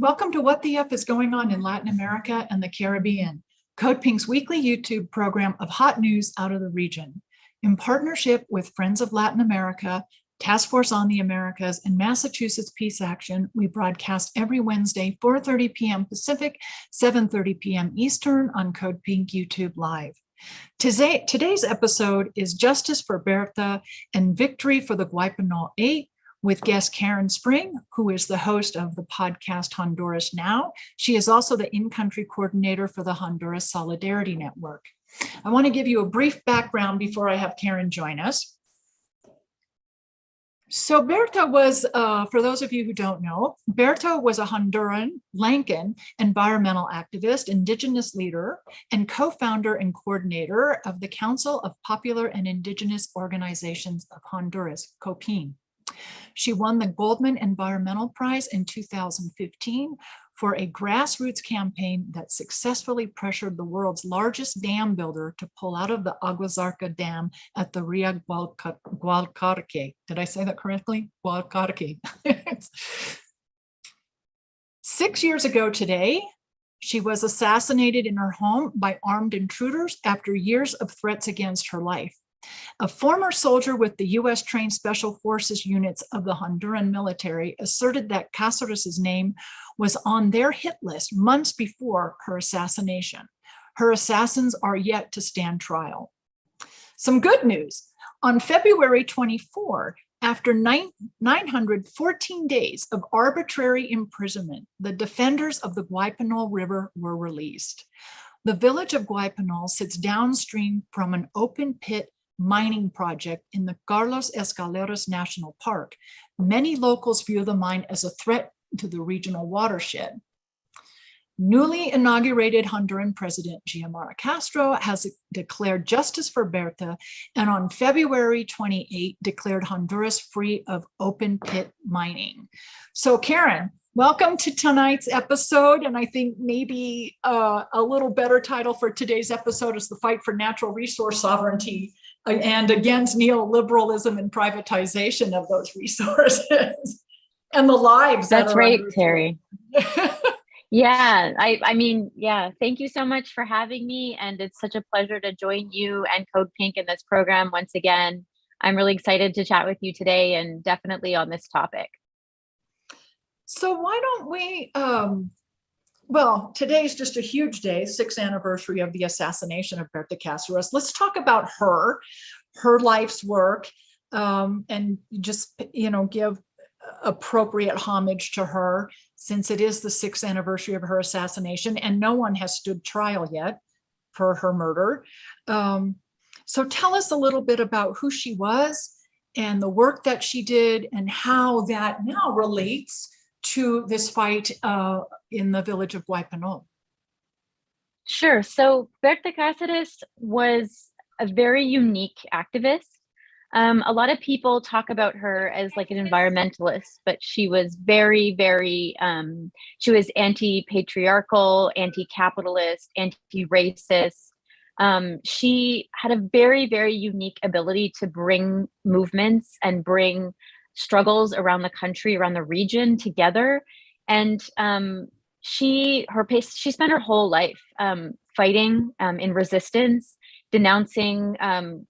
Welcome to What the F is Going On in Latin America and the Caribbean, CODEPINK's weekly YouTube program of hot news out of the region. In partnership with Friends of Latin America, Task Force on the Americas, and Massachusetts Peace Action, we broadcast every Wednesday, 4:30 p.m. Pacific, 7:30 p.m. Eastern on CODEPINK YouTube Live. Today's episode is Justice for Berta and Victory for the Guapinol 8, with guest Karen Spring, who is the host of the podcast Honduras Now. She is also the in-country coordinator for the Honduras Solidarity Network. I want to give you a brief background before I have Karen join us. So Berta was, for those of you who don't know, Berta was a Honduran, Lankan environmental activist, indigenous leader, and co-founder and coordinator of the Council of Popular and Indigenous Organizations of Honduras, COPIN. She won the Goldman Environmental Prize in 2015 for a grassroots campaign that successfully pressured the world's largest dam builder to pull out of the Aguasarca Dam at the Rio Gualcarque. Did I say that correctly? Gualcarque. 6 years ago today, she was assassinated in her home by armed intruders after years of threats against her life. A former soldier with the U.S. trained special forces units of the Honduran military asserted that Caceres' name was on their hit list months before her assassination. Her assassins are yet to stand trial. Some good news. On February 24, after 914 days of arbitrary imprisonment, the defenders of the Guapinol River were released. The village of Guapinol sits downstream from an open pit mining project in the Carlos Escaleras National Park. Many locals view the mine as a threat to the regional watershed. Newly inaugurated Honduran President Xiomara Castro has declared justice for Berta, and on February 28 declared Honduras free of open pit mining. So Karen, welcome to tonight's episode, and I think maybe a little better title for today's episode is The Fight for Natural Resource Sovereignty and Against Neoliberalism and Privatization of those resources and the lives. That's right, Terry. Yeah, I mean, thank you so much for having me. And it's such a pleasure to join you and CODEPINK in this program once again. I'm really excited to chat with you today and definitely on this topic. So why don't we, well, today's just a huge day, 6th anniversary of the assassination of Berta Caceres. Let's talk about her life's work, and just, give appropriate homage to her, since it is the 6th anniversary of her assassination and no one has stood trial yet for her murder. So tell us a little bit about who she was and the work that she did and how that now relates to this fight in the village of Guapinol. Sure. So Berta Caceres was a very unique activist. A lot of people talk about her as like an environmentalist, but she was very, very, she was anti-patriarchal, anti-capitalist, anti-racist. She had a very, very unique ability to bring movements and bring struggles around the country, around the region together. And she spent her whole life fighting in resistance, denouncing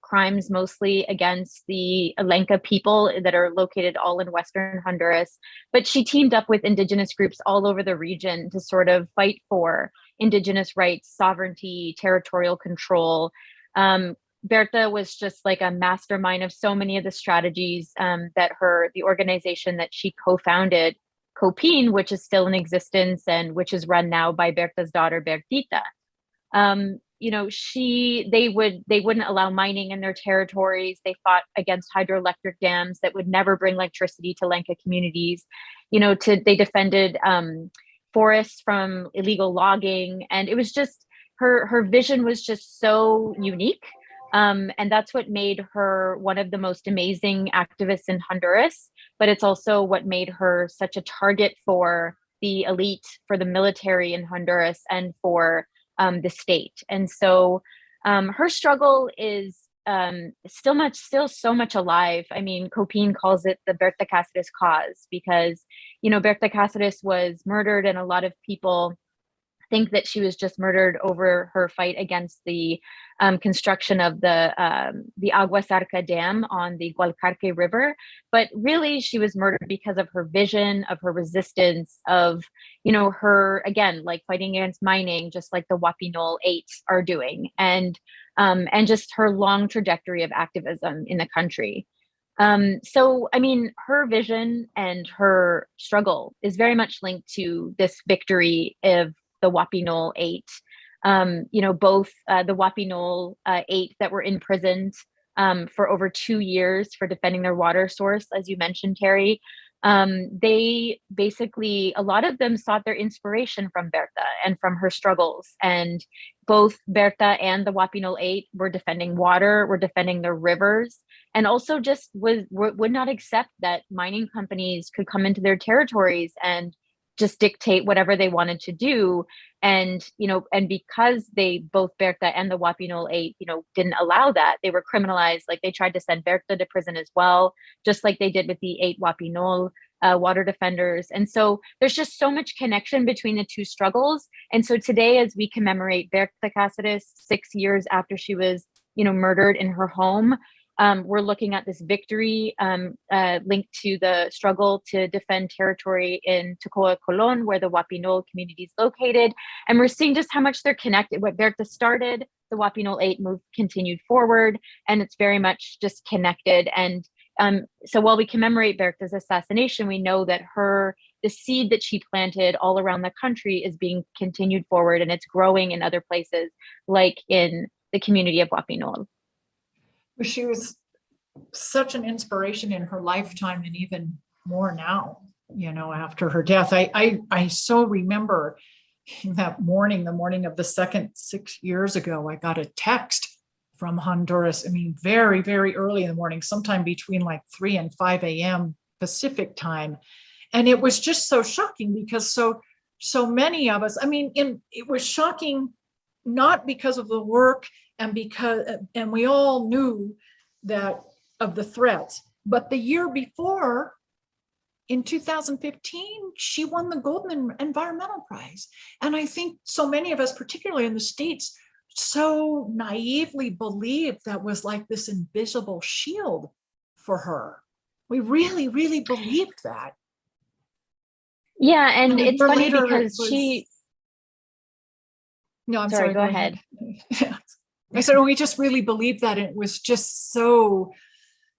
crimes mostly against the Lenca people that are located all in Western Honduras. But she teamed up with indigenous groups all over the region to sort of fight for indigenous rights, sovereignty, territorial control. Berta was just like a mastermind of so many of the strategies that the organization that she co-founded, COPIN, which is still in existence and which is run now by Berta's daughter, Bertita. They wouldn't allow mining in their territories. They fought against hydroelectric dams that would never bring electricity to Lenca communities. They defended forests from illegal logging, and it was just her vision was just so unique. And that's what made her one of the most amazing activists in Honduras, but it's also what made her such a target for the elite, for the military in Honduras, and for the state. And so her struggle is still so much alive. I mean, COPIN calls it the Berta Caceres cause, because Berta Caceres was murdered, and a lot of people think that she was just murdered over her fight against the construction of the Agua Zarca Dam on the Gualcarque River. But really, she was murdered because of her vision, of her resistance, of, her, again, like fighting against mining, just like the Guapinol 8 are doing, and just her long trajectory of activism in the country. So, I mean, her vision and her struggle is very much linked to this victory of the Guapinol 8. Both the Guapinol 8 that were imprisoned for over 2 years for defending their water source, as you mentioned, Terry. They basically, a lot of them sought their inspiration from Berta and from her struggles. And both Berta and the Guapinol 8 were defending water, were defending their rivers, and also just would not accept that mining companies could come into their territories and just dictate whatever they wanted to do. And, and because they, both Berta and the Guapinol 8, didn't allow that, they were criminalized. Like, they tried to send Berta to prison as well, just like they did with the 8 Guapinol water defenders. And so there's just so much connection between the two struggles. And so today, as we commemorate Berta Caceres 6 years after she was, murdered in her home, we're looking at this victory linked to the struggle to defend territory in Tocoa Colon, where the Guapinol community is located. And we're seeing just how much they're connected. What Berta started, the Guapinol 8 move continued forward, and it's very much just connected. And so while we commemorate Berta's assassination, we know that the seed that she planted all around the country is being continued forward, and it's growing in other places, like in the community of Guapinol. She was such an inspiration in her lifetime, and even more now, after her death. I so remember that morning, the morning of the second, 6 years ago, I got a text from Honduras. I mean, very, very early in the morning, sometime between like 3 and 5 a.m. Pacific time. And it was just so shocking because so many of us, it was shocking, not because of the work and we all knew that of the threats, but the year before, in 2015, she won the Golden Environmental Prize. And I think so many of us, particularly in the States, so naively believed that was like this invisible shield for her. We really, really believed that. Yeah, and it's funny because No, I'm sorry, go ahead. I said, we just really believed that. It was just so,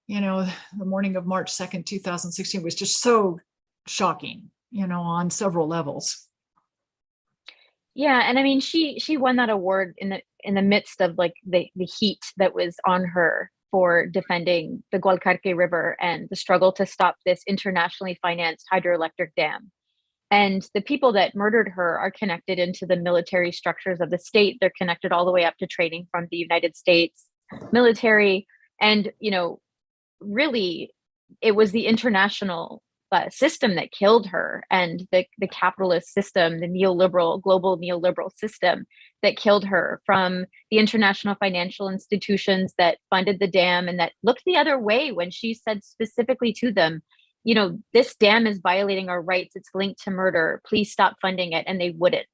the morning of March 2nd, 2016 was just so shocking, on several levels. Yeah, and I mean, she won that award in the midst of like the heat that was on her for defending the Gualcarque River and the struggle to stop this internationally financed hydroelectric dam. And the people that murdered her are connected into the military structures of the state. They're connected all the way up to training from the United States military. And, really, it was the international system that killed her, and the capitalist system, the global neoliberal system that killed her, from the international financial institutions that funded the dam and that looked the other way when she said specifically to them, this dam is violating our rights. It's linked to murder. Please stop funding it. And they wouldn't.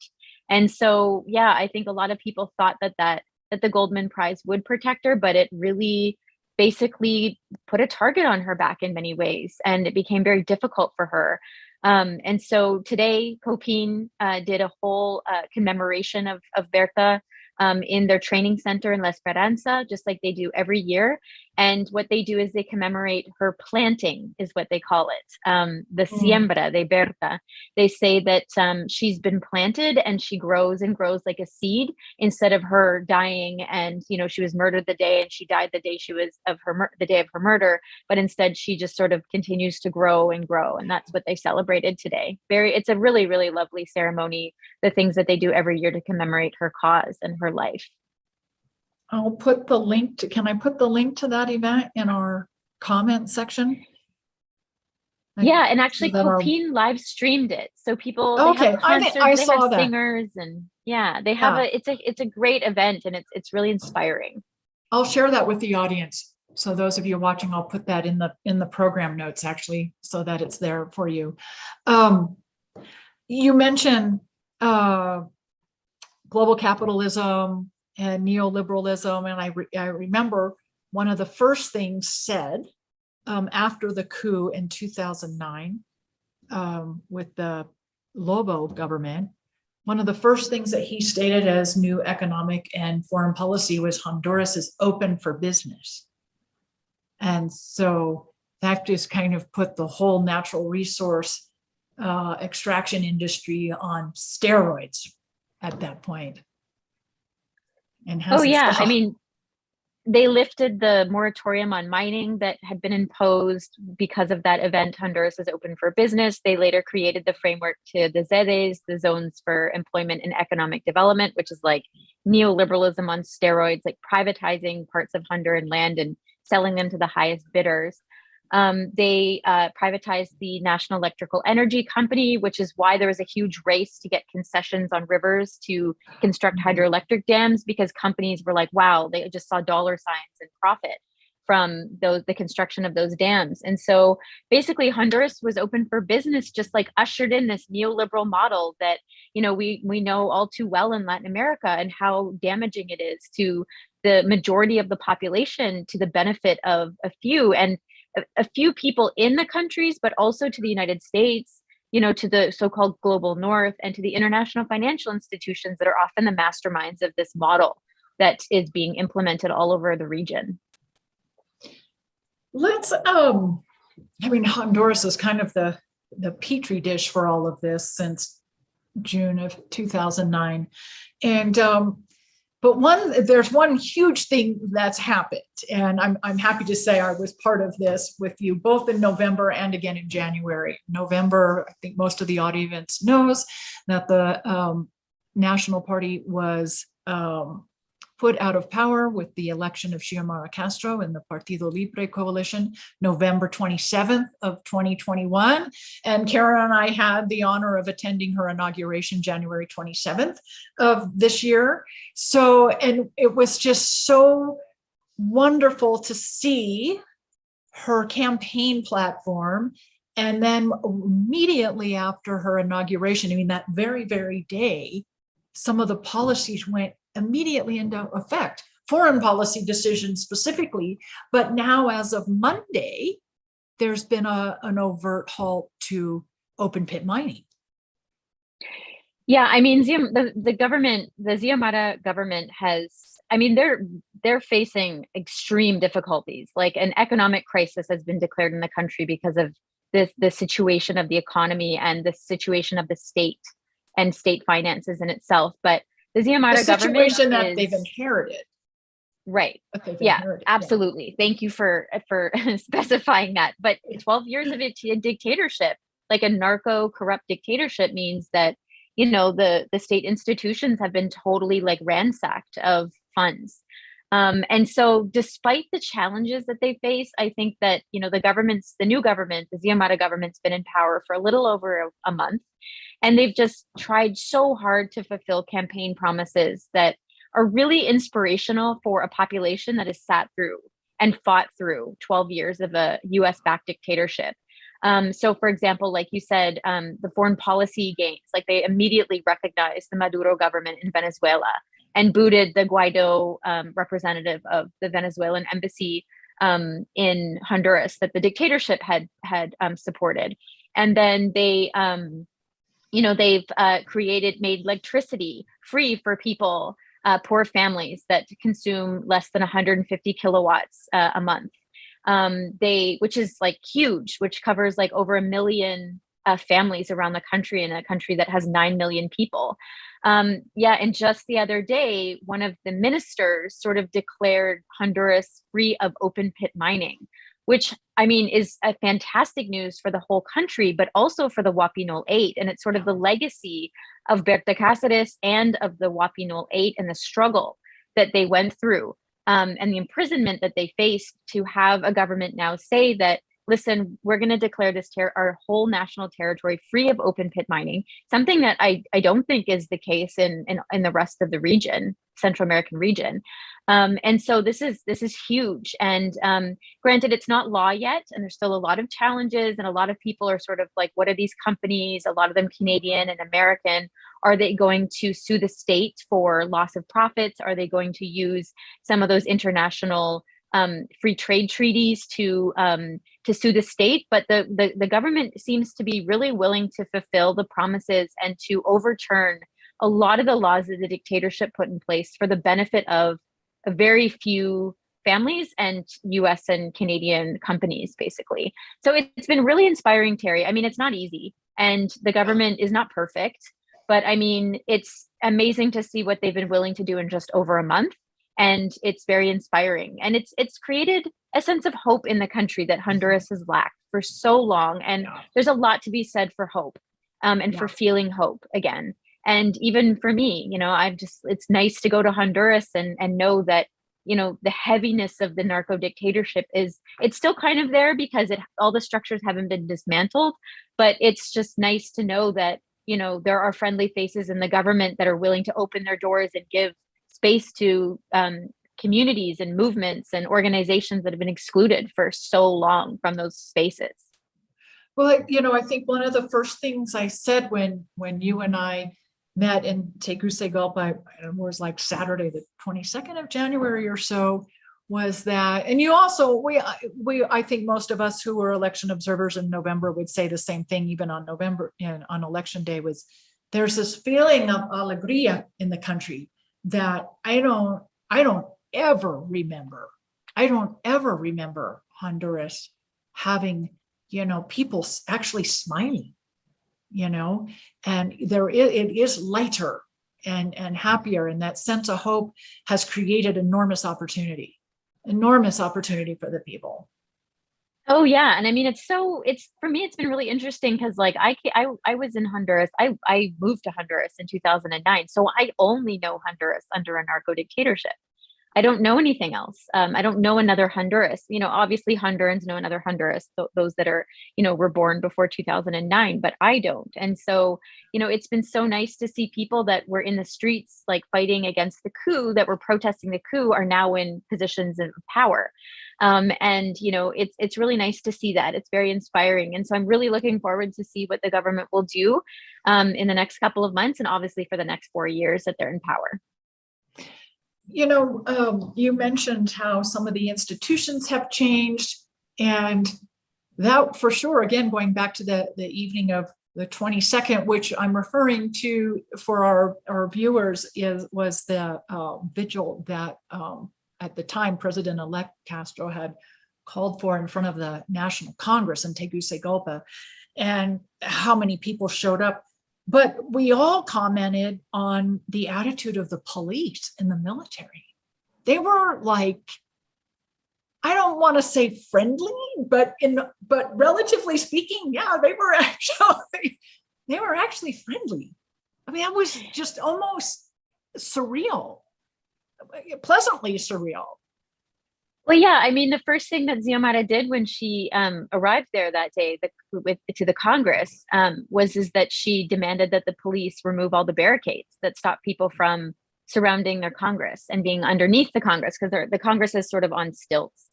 And so, yeah, I think a lot of people thought that the Goldman Prize would protect her, but it really basically put a target on her back in many ways. And it became very difficult for her. And so today, COPIN did a whole commemoration of Berta in their training center in La Esperanza, just like they do every year. And what they do is they commemorate her planting, is what they call it. The siembra de Berta. They say that she's been planted and she grows and grows like a seed, instead of her dying and, she was murdered the day and she died the day the day of her murder. But instead she just sort of continues to grow and grow. And that's what they celebrated today. It's a really, really lovely ceremony, the things that they do every year to commemorate her cause and her life. I'll put the link can I put the link to that event in our comment section? Yeah, and actually COPIN live streamed it. So people, they have concerts, I they saw have that. singers, and they have it's a great event, and it's really inspiring. I'll share that with the audience. So those of you watching, I'll put that in the program notes actually, so that it's there for you. You mentioned global capitalism and neoliberalism, and I remember one of the first things said after the coup in 2009 with the Lobo government. One of the first things that he stated as new economic and foreign policy was Honduras is open for business. And so that just kind of put the whole natural resource extraction industry on steroids at that point. And Oh hasn't yeah, I stopped. mean, they lifted the moratorium on mining that had been imposed because of that event. Honduras is open for business. They later created the framework to the ZEDEs, the zones for employment and economic development, which is like neoliberalism on steroids, like privatizing parts of Honduran land and selling them to the highest bidders. They privatized the National Electrical Energy Company, which is why there was a huge race to get concessions on rivers to construct hydroelectric dams, because companies were like, wow, they just saw dollar signs and profit from the construction of those dams. And so basically Honduras was open for business, just like ushered in this neoliberal model that, you know, we know all too well in Latin America, and how damaging it is to the majority of the population, to the benefit of a few, and a few people in the countries, but also to the United States, you know, to the so-called global north, and to the international financial institutions that are often the masterminds of this model that is being implemented all over the region. Let's, I mean, Honduras is kind of the petri dish for all of this since June of 2009. And but there's one huge thing that's happened, and I'm happy to say I was part of this with you both in November and again in January. November, I think most of the audience knows that the National Party was put out of power with the election of Xiomara Castro in the Partido Libre coalition, November 27th of 2021. And Kara and I had the honor of attending her inauguration, January 27th of this year. So, and it was just so wonderful to see her campaign platform. And then immediately after her inauguration, I mean, that very, very day, some of the policies went immediately into effect, foreign policy decisions specifically. But now, as of Monday, there's been an overt halt to open pit mining. Yeah, I mean, the government, the Xiomara government has, I mean, they're facing extreme difficulties. Like an economic crisis has been declared in the country because of the situation of the economy and the situation of the state and state finances in itself. But the Xiomara government situation that they've inherited. Right. Yeah, absolutely. Yeah. Thank you for specifying that. But 12 years of a dictatorship, like a narco corrupt dictatorship, means that, you know, the state institutions have been totally like ransacked of funds. And so despite the challenges that they face, I think that, you know, the new government, the Xiomara government's been in power for a little over a month. And they've just tried so hard to fulfill campaign promises that are really inspirational for a population that has sat through and fought through 12 years of a US-backed dictatorship. So for example, like you said, the foreign policy gains, like they immediately recognized the Maduro government in Venezuela and booted the Guaido representative of the Venezuelan embassy in Honduras that the dictatorship had supported. And then they, you know, they've made electricity free for people, poor families that consume less than 150 kilowatts a month. Which is like huge, which covers like over 1 million families around the country, in a country that has 9 million people. Yeah, and just the other day, one of the ministers sort of declared Honduras free of open pit mining, which I mean is a fantastic news for the whole country, but also for the Guapinol 8. And it's sort of the legacy of Berta Caceres and of the Guapinol 8 and the struggle that they went through. And the imprisonment that they faced, to have a government now say that, listen, we're going to declare this our whole national territory free of open pit mining, something that I don't think is the case in the rest of the region. Central American region. And so this is huge. And granted, it's not law yet, and there's still a lot of challenges, and a lot of people are sort of like, what are these companies, a lot of them Canadian and American, are they going to sue the state for loss of profits? Are they going to use some of those international free trade treaties to sue the state? But the government seems to be really willing to fulfill the promises and to overturn a lot of the laws that the dictatorship put in place for the benefit of a very few families and US and Canadian companies, basically. So it's been really inspiring, Terry. I mean, it's not easy, and the government is not perfect, but I mean, it's amazing to see what they've been willing to do in just over a month. And it's very inspiring. And it's created a sense of hope in the country that Honduras has lacked for so long. And there's a lot to be said for hope, and for feeling hope again. And even for me, it's nice to go to Honduras and know that, the heaviness of the narco dictatorship it's still kind of there because all the structures haven't been dismantled, but it's just nice to know that, there are friendly faces in the government that are willing to open their doors and give space to communities and movements and organizations that have been excluded for so long from those spaces. Well, I think one of the first things I said when you and I met in Tegucigalpa, it was like Saturday, the 22nd of January or so, was that, and you also, I think most of us who were election observers in November would say the same thing, even on on election day, was there's this feeling of alegría in the country that I don't ever remember. I don't ever remember Honduras having, people actually smiling, and it is lighter and happier. And that sense of hope has created enormous opportunity for the people. Oh yeah. And I mean, it's for me, it's been really interesting because like I was in Honduras. I moved to Honduras in 2009. So I only know Honduras under a narco dictatorship. I don't know anything else. I don't know another Honduras. Obviously Hondurans know another Honduras, those that are, were born before 2009, but I don't. And so, it's been so nice to see people that were in the streets, like fighting against the coup, that were protesting the coup, are now in positions of power. And, it's really nice to see that. It's very inspiring. And so I'm really looking forward to see what the government will do in the next couple of months, and obviously for the next 4 years that they're in power. You mentioned how some of the institutions have changed, and that for sure, again, going back to the evening of the 22nd, which I'm referring to for our viewers, was the vigil that at the time President-elect Castro had called for in front of the National Congress in Tegucigalpa, and how many people showed up. But we all commented on the attitude of the police and the military. They were like, I don't want to say friendly, but relatively speaking, yeah, they were actually friendly. I mean, that was just almost surreal, pleasantly surreal. Well, yeah, I mean, the first thing that Xiomara did when she arrived there that day to the Congress was that she demanded that the police remove all the barricades that stop people from surrounding their Congress and being underneath the Congress, because the Congress is sort of on stilts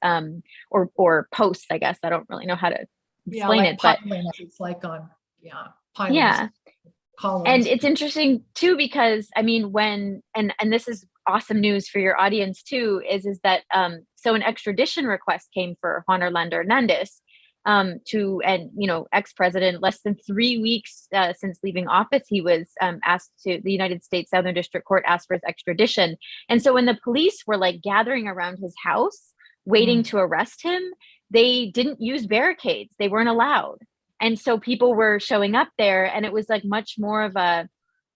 or posts, I guess. I don't really know how to explain it, but it's like on pylons. Yeah. Columns. And it's interesting too, because I mean, and this is awesome news for your audience too, is that so an extradition request came for Juan Orlando Hernandez, ex-president. Less than 3 weeks since leaving office, he was asked to the United States Southern District Court asked for his extradition. And so when the police were like gathering around his house waiting to arrest him, they didn't use barricades. They weren't allowed. And so people were showing up there, and it was like much more of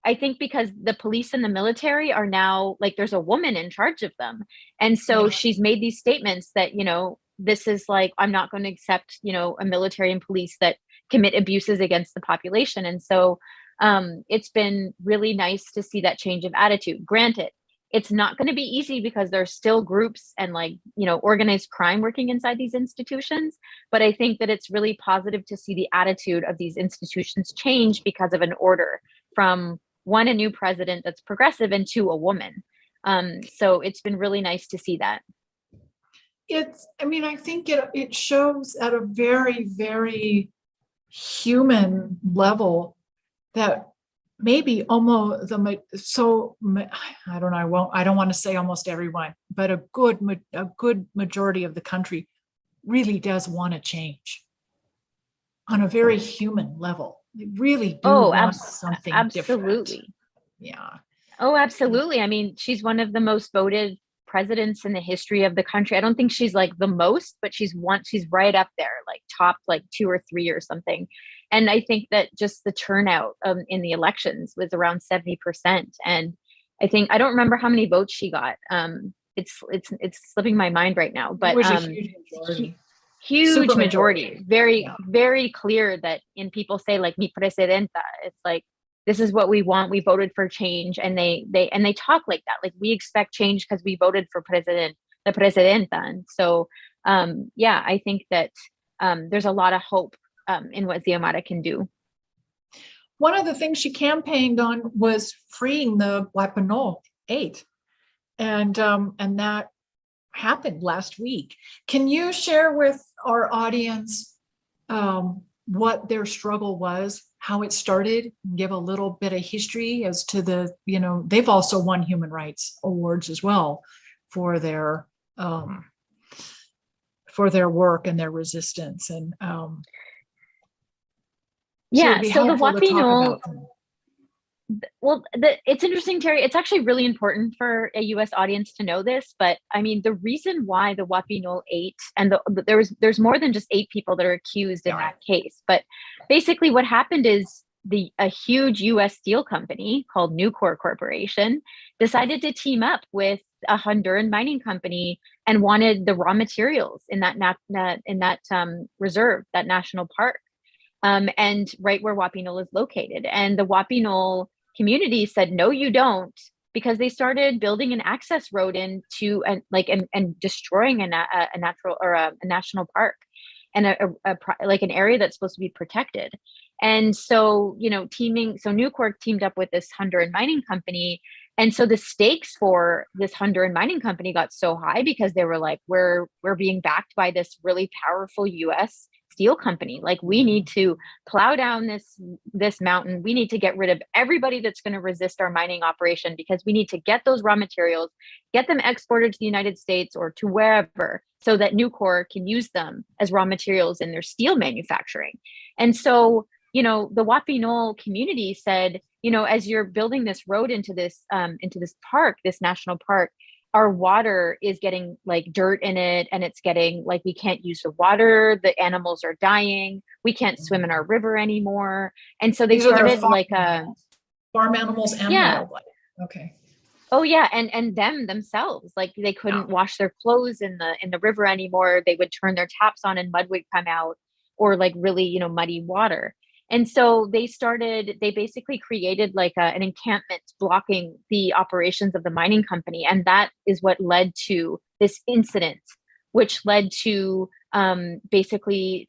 I think because the police and the military are now like, there's a woman in charge of them. And so she's made these statements that, this is like, I'm not going to accept, a military and police that commit abuses against the population. And so it's been really nice to see that change of attitude. Granted, it's not going to be easy because there's still groups and organized crime working inside these institutions. But I think that it's really positive to see the attitude of these institutions change because of an order from, one, a new president that's progressive, and two, a woman. So it's been really nice to see that. I think it shows at a very, very human level that maybe almost I don't know, I don't want to say almost everyone, but a good majority of the country really does want to change on a very human level. They really do want something absolutely different. Yeah. Oh, absolutely. I mean, she's one of the most voted presidents in the history of the country. I don't think she's like the most, but she's right up there, like top like 2 or 3 or something. And I think that just the turnout in the elections was around 70%. And I don't remember how many votes she got. It's slipping my mind right now, but it was a huge majority. Huge majority. Very, yeah. Very clear that in people say like mi presidenta, it's like, this is what we want. We voted for change, and they talk like that. Like, we expect change because we voted for the presidenta. And so, yeah, I think that there's a lot of hope in what Xiomara can do. One of the things she campaigned on was freeing the Guapinol 8, and that happened last week. Can you share with our audience what their struggle was, how it started, and give a little bit of history as to they've also won human rights awards as well for their work and their resistance. And yeah, so the Guapinol, well, it's interesting, Terry. It's actually really important for a U.S. audience to know this. But I mean, the reason why the Guapinol 8, and there's more than just 8 people that are accused in that case. But basically, what happened is a huge U.S. steel company called Nucor Corporation decided to team up with a Honduran mining company and wanted the raw materials in that reserve, that national park, and right where Guapinol is located. And the Guapinol community said, no, you don't, because they started building an access road into and destroying a natural or a national park and like an area that's supposed to be protected. And so, so Nucor teamed up with this Honduran mining company. And so the stakes for this Honduran mining company got so high because they were like, we're being backed by this really powerful US steel company. Like, we need to plow down this mountain. We need to get rid of everybody that's going to resist our mining operation, because we need to get those raw materials, get them exported to the United States or to wherever, so that Nucor can use them as raw materials in their steel manufacturing. And so, the Guapinol community said, as you're building this road into this park, this national park, our water is getting like dirt in it, and it's getting like, we can't use the water. The animals are dying. We can't swim in our river anymore. And so they started like farm animals and wildlife. Okay. Oh yeah, and themselves, like, they couldn't wash their clothes in the river anymore. They would turn their taps on and mud would come out, or like really muddy water. And so they basically created like an encampment blocking the operations of the mining company. And that is what led to this incident, which led to basically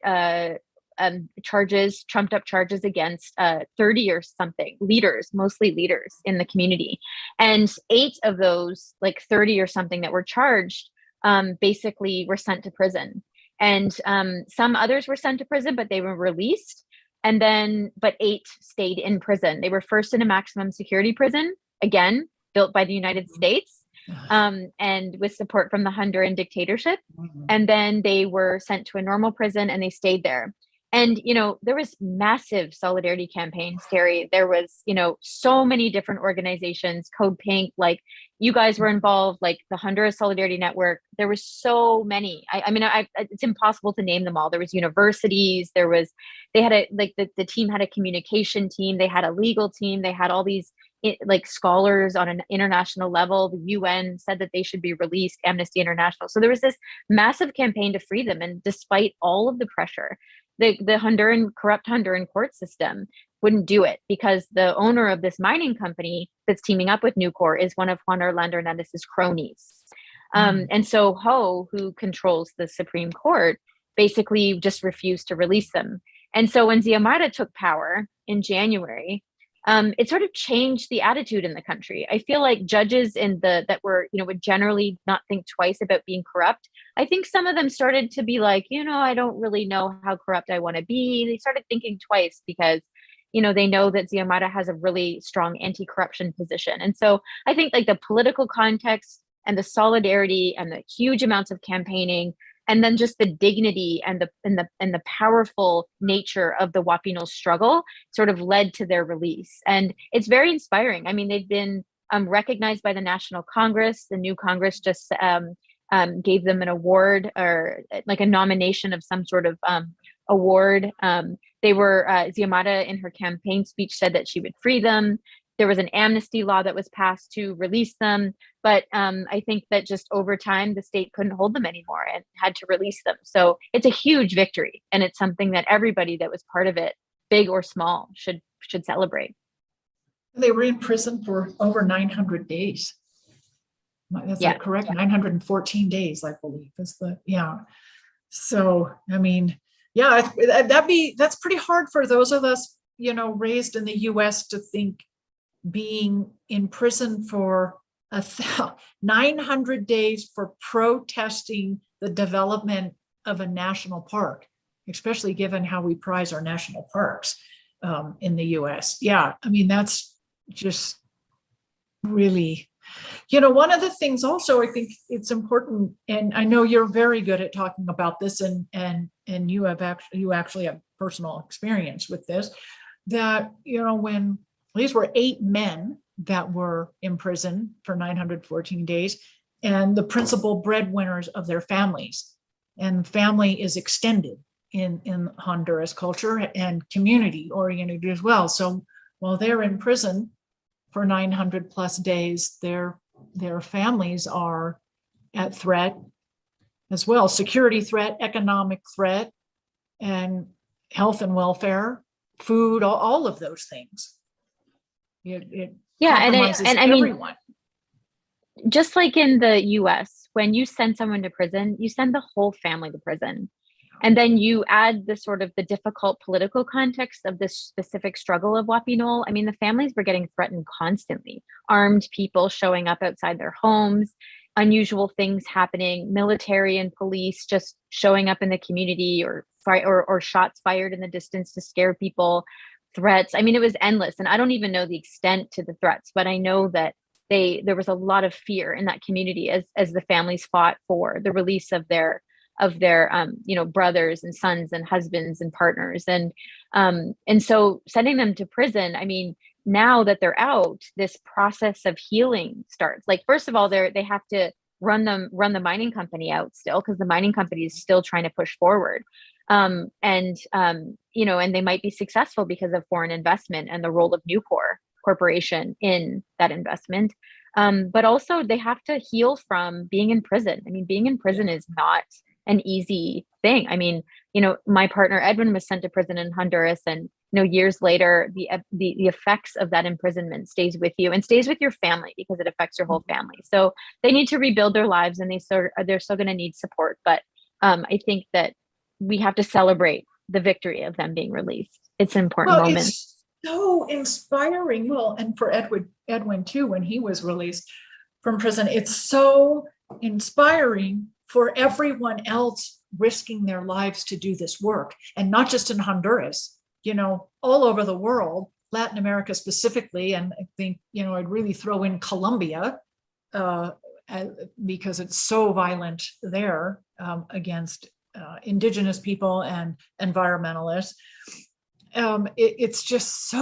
trumped up charges against 30 or something mostly leaders in the community. And 8 of those, like 30 or something that were charged, basically were sent to prison. And some others were sent to prison, but they were released. But 8 stayed in prison. They were first in a maximum security prison, again, built by the United States, and with support from the Honduran dictatorship. And then they were sent to a normal prison, and they stayed there. And, there was massive solidarity campaigns, Terry. There was, so many different organizations, CODEPINK, like you guys were involved, like the Honduras Solidarity Network. There was so many. It's impossible to name them all. There was universities. They had the team had a communication team. They had a legal team. They had all these like scholars on an international level. The UN said that they should be released, Amnesty International. So there was this massive campaign to free them. And despite all of the pressure, the corrupt Honduran court system wouldn't do it, because the owner of this mining company that's teaming up with Nucor is one of Juan Orlando Hernandez's cronies. And so Ho, who controls the Supreme Court, basically just refused to release them. And so when Xiomara took power in January, it sort of changed the attitude in the country. I feel like judges that were, would generally not think twice about being corrupt. I think some of them started to be like, I don't really know how corrupt I want to be. They started thinking twice because, they know that Xiomara has a really strong anti-corruption position. And so I think like the political context and the solidarity and the huge amounts of campaigning, and then just the dignity and the powerful nature of the Guapinol struggle sort of led to their release. And it's very inspiring. I mean, they've been recognized by the National Congress. The new Congress just gave them an award, or like a nomination of some sort of award. Xiomara in her campaign speech said that she would free them. There was an amnesty law that was passed to release them. But I think that just over time, the state couldn't hold them anymore and had to release them. So it's a huge victory. And it's something that everybody that was part of it, big or small, should celebrate. They were in prison for over 900 days. That's that correct? 914 days, I believe. So, I mean, that's pretty hard for those of us, raised in the US to think being in prison for 900 days for protesting the development of a national park, especially given how we prize our national parks in the US. Yeah, I mean, that's just really, one of the things also, I think it's important, and I know you're very good at talking about this, and you actually have personal experience with this, that, when these were 8 men that were in prison for 914 days, and the principal breadwinners of their families. And family is extended in Honduras culture and community oriented as well. So while they're in prison for 900 plus days, their families are at threat as well. Security threat, economic threat, and health and welfare, food, all of those things. It compromises everyone. Just like in the US, when you send someone to prison, you send the whole family to prison. And then you add the sort of the difficult political context of this specific struggle of Guapinol. I mean, the families were getting threatened constantly. Armed people showing up outside their homes, unusual things happening, military and police just showing up in the community, or shots fired in the distance to scare people, threats. I mean, it was endless. And I don't even know the extent to the threats, but I know that there was a lot of fear in that community as the families fought for the release of their brothers and sons and husbands and partners. And so sending them to prison, I mean, now that they're out, this process of healing starts. Like, first of all, they have to run the mining company out still, because the mining company is still trying to push forward. And they might be successful because of foreign investment and the role of Nucor Corporation in that investment. But also they have to heal from being in prison. I mean, being in prison is not an easy thing. I mean, my partner Edwin was sent to prison in Honduras, and years later, the effects of that imprisonment stays with you and stays with your family, because it affects your whole family. So they need to rebuild their lives, and they're still going to need support. But I think that we have to celebrate the victory of them being released. It's an important moment. It's so inspiring. Well, and for Edwin too, when he was released from prison, it's so inspiring for everyone else risking their lives to do this work. And not just in Honduras, all over the world, Latin America specifically. And I think, I'd really throw in Colombia because it's so violent there against indigenous people and environmentalists. It's just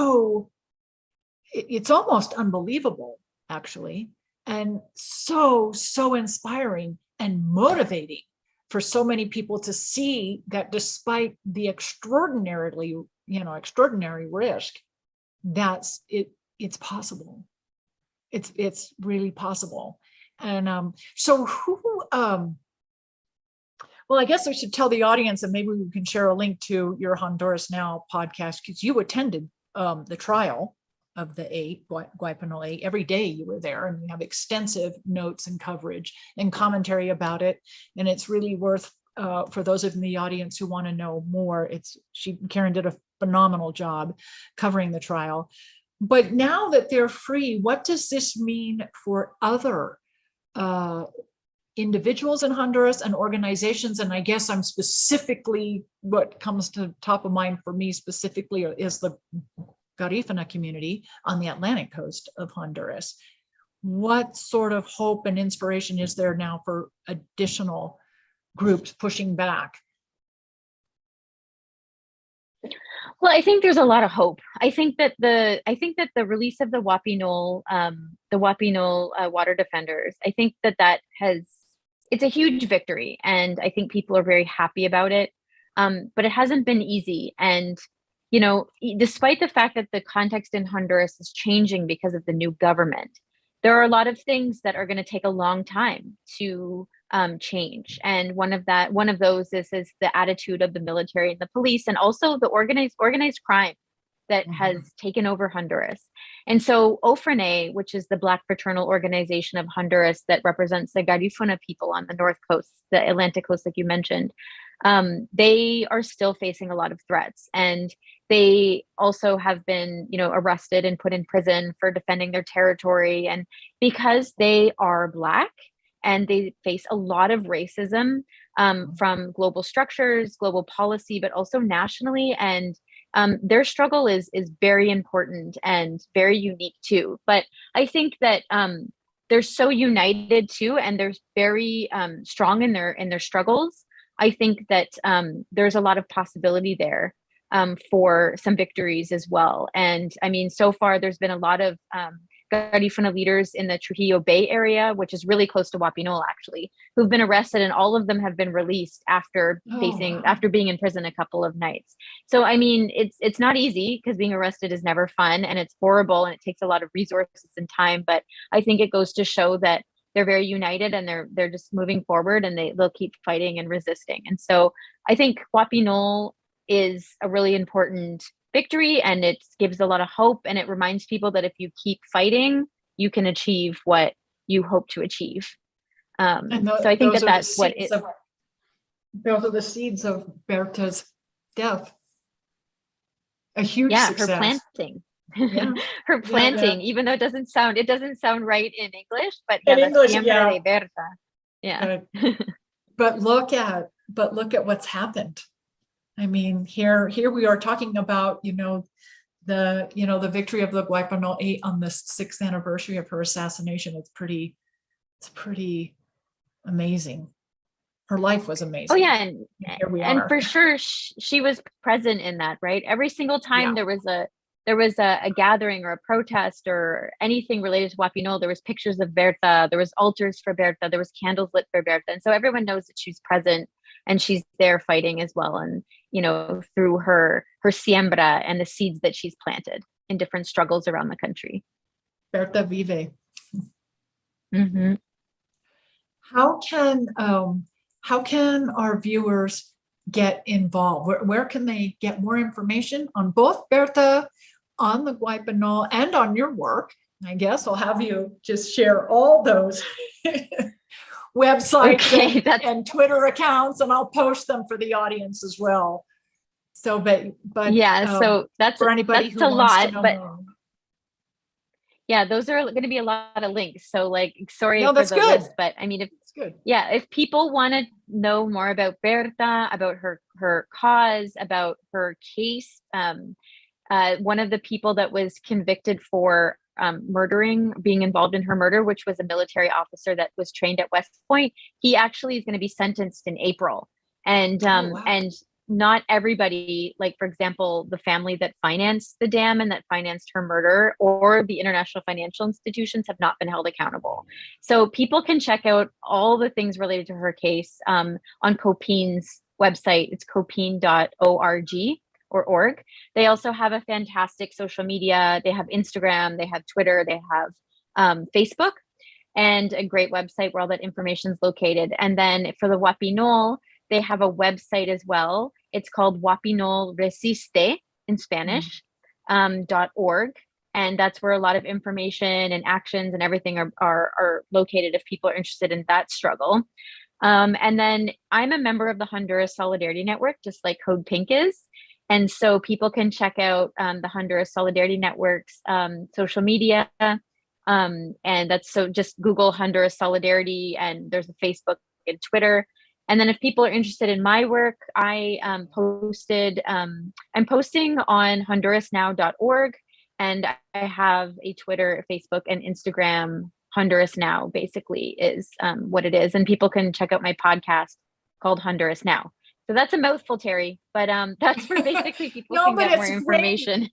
it's almost unbelievable, actually, and so inspiring and motivating for so many people to see that despite the extraordinary risk, it's possible. It's really possible. And so who, well, I guess I should tell the audience, and maybe we can share a link to your Honduras Now podcast, because you attended the trial of the Guapinol 8. Every day you were there, and you have extensive notes and coverage and commentary about it. And it's really worth, for those of the audience who want to know more, Karen did a phenomenal job covering the trial. but now that they're free, what does this mean for other individuals in Honduras and organizations? And I guess I'm specifically, what comes to top of mind for me specifically is the Garifuna community on the Atlantic coast of Honduras. What sort of hope and inspiration is there now for additional groups pushing back? Well, I think there's a lot of hope. I think that the release of the Guapinol water defenders, I think that it's a huge victory, and I think people are very happy about it. But it hasn't been easy, and despite the fact that the context in Honduras is changing because of the new government, there are a lot of things that are going to take a long time to change. And one of those is the attitude of the military and the police, and also the organized crime that has taken over Honduras. And so OFRENE, which is the Black Fraternal Organization of Honduras that represents the Garifuna people on the north coast, the Atlantic coast, like you mentioned, they are still facing a lot of threats. And they also have been, arrested and put in prison for defending their territory. And because they are Black, and they face a lot of racism from global structures, global policy, but also nationally. And their struggle is very important and very unique too. But I think that they're so united too, and they're very strong in their struggles. I think that there's a lot of possibility there for some victories as well. And I mean, so far there's been a lot of Garifuna leaders in the Trujillo Bay area, which is really close to Guapinol, actually, who've been arrested, and all of them have been released after being in prison a couple of nights. So I mean, it's not easy, because being arrested is never fun, and it's horrible, and it takes a lot of resources and time. But I think it goes to show that they're very united, and they're just moving forward, and they'll keep fighting and resisting. And so I think Guapinol is a really important victory, and it gives a lot of hope, and it reminds people that if you keep fighting, you can achieve what you hope to achieve. So I think that's what it. Those are the seeds of Berta's death. A huge success. Her planting. Yeah. Her planting, even though it doesn't sound right in English, but in English, Siembra de Berta. Yeah. But look at what's happened. I mean, here we are talking about, the victory of the Guapinol 8 on the 6th anniversary of her assassination. It's pretty amazing. Her life was amazing. Oh yeah, and here we are. For sure she was present in that, right? Every single time there was a gathering or a protest or anything related to Guapinol, there was pictures of Berta, there was altars for Berta, there was candles lit for Berta, and so everyone knows that she's present and she's there fighting as well. And through her siembra and the seeds that she's planted in different struggles around the country. Berta vive. Mm-hmm. How can our viewers get involved? Where can they get more information on both Berta, on the Guapinol, and on your work? I guess I'll have you just share all those websites and Twitter accounts, and I'll post them for the audience as well. So, but yeah, so that's for anybody that's who a wants lot, to know but more. Yeah, those are going to be a lot of links. So sorry No, for that's the good. list, but I mean, good. If people want to know more about Berta, about her cause, about her case, one of the people that was convicted for being involved in her murder, which was a military officer that was trained at West Point, he actually is going to be sentenced in April. And wow. And not everybody, like for example, the family that financed the dam and that financed her murder, or the international financial institutions, have not been held accountable. So people can check out all the things related to her case on CODEPINK's website. It's codepink.org or org. They also have a fantastic social media. They have Instagram, they have Twitter, they have Facebook, and a great website where all that information is located. And then for the Guapinol, they have a website as well. It's called Guapinol Resiste in Spanish, .org. And that's where a lot of information and actions and everything are located if people are interested in that struggle. And then I'm a member of the Honduras Solidarity Network, just like CODEPINK is. And so people can check out the Honduras Solidarity Network's social media. And that's, so just Google Honduras Solidarity, and there's a Facebook and Twitter. And then if people are interested in my work, I'm posting on HondurasNow.org, and I have a Twitter, Facebook, and Instagram. Honduras Now basically is what it is. And people can check out my podcast called Honduras Now. So that's a mouthful, Terry, but that's where basically people No, can but get more it's information.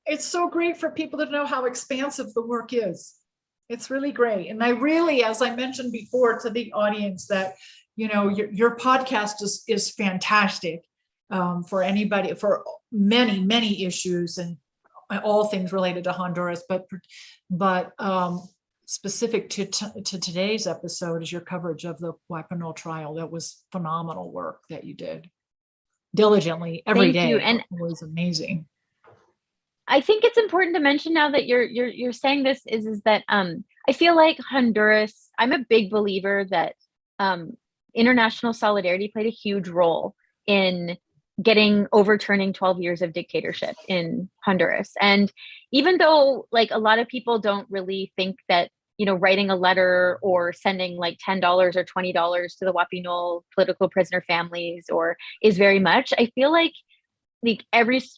It's so great for people to know how expansive the work is. It's really great. And I really, as I mentioned before to the audience, that, you know, your podcast is fantastic for anybody, for many, many issues and all things related to Honduras, but specific to today's episode is your coverage of the Guapinol trial. That was phenomenal work that you did diligently every Thank you. day. And it was amazing. I think it's important to mention now that you're saying this is that I feel like Honduras, I'm a big believer that international solidarity played a huge role in overturning 12 years of dictatorship in Honduras. And even though like a lot of people don't really think that, you know, writing a letter or sending like $10 or $20 to the Guapinol political prisoner families or is very much, I feel like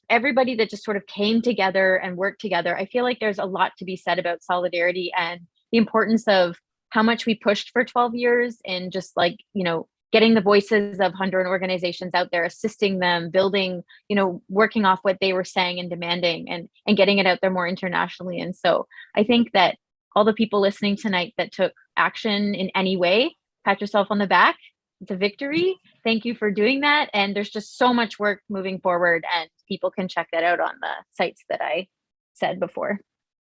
everybody that just sort of came together and worked together, I feel like there's a lot to be said about solidarity and the importance of how much we pushed for 12 years and just like, you know, getting the voices of Honduran organizations out there, assisting them, building, you know, working off what they were saying and demanding and getting it out there more internationally. And so I think that all the people listening tonight that took action in any way, pat yourself on the back. It's a victory. Thank you for doing that. And there's just so much work moving forward, and people can check that out on the sites that I said before.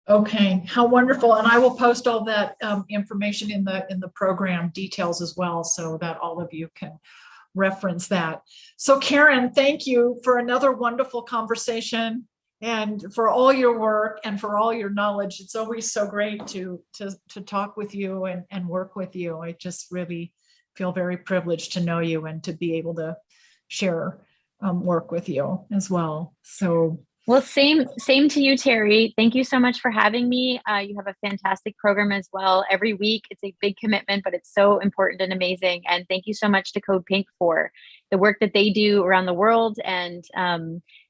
Okay, how wonderful. And I will post all that information in the program details as well, so that all of you can reference that. So Karen, thank you for another wonderful conversation and for all your work and for all your knowledge. It's always so great to talk with you and work with you. I just really feel very privileged to know you and to be able to share work with you as well. So, well, same to you, Terry. Thank you so much for having me. You have a fantastic program as well. Every week, it's a big commitment, but it's so important and amazing. And thank you so much to CODEPINK for the work that they do around the world and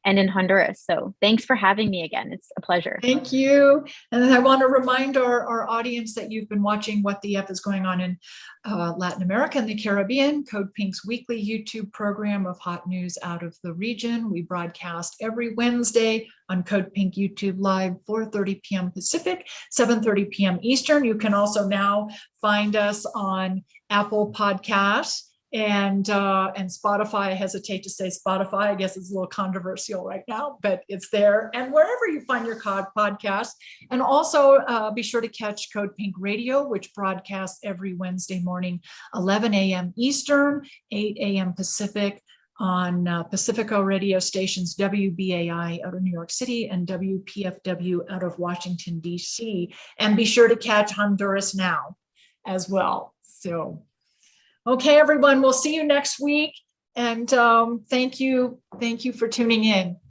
in Honduras. So thanks for having me again. It's a pleasure. Thank you. And I want to remind our audience that you've been watching What the F is going on in Latin America and the Caribbean, CODEPINK's weekly YouTube program of hot news out of the region. We broadcast every Wednesday on CODEPINK YouTube Live, 4:30 p.m. Pacific, 7:30 p.m. Eastern. You can also now find us on Apple Podcasts and Spotify. I hesitate to say Spotify. I guess it's a little controversial right now, but it's there. And wherever you find your podcast. And also be sure to catch CODEPINK Radio, which broadcasts every Wednesday morning, 11 a.m. Eastern, 8 a.m. Pacific on Pacifico radio stations WBAI out of New York City and WPFW out of Washington, D.C. And be sure to catch Honduras Now as well. So, okay, everyone, we'll see you next week. And thank you for tuning in.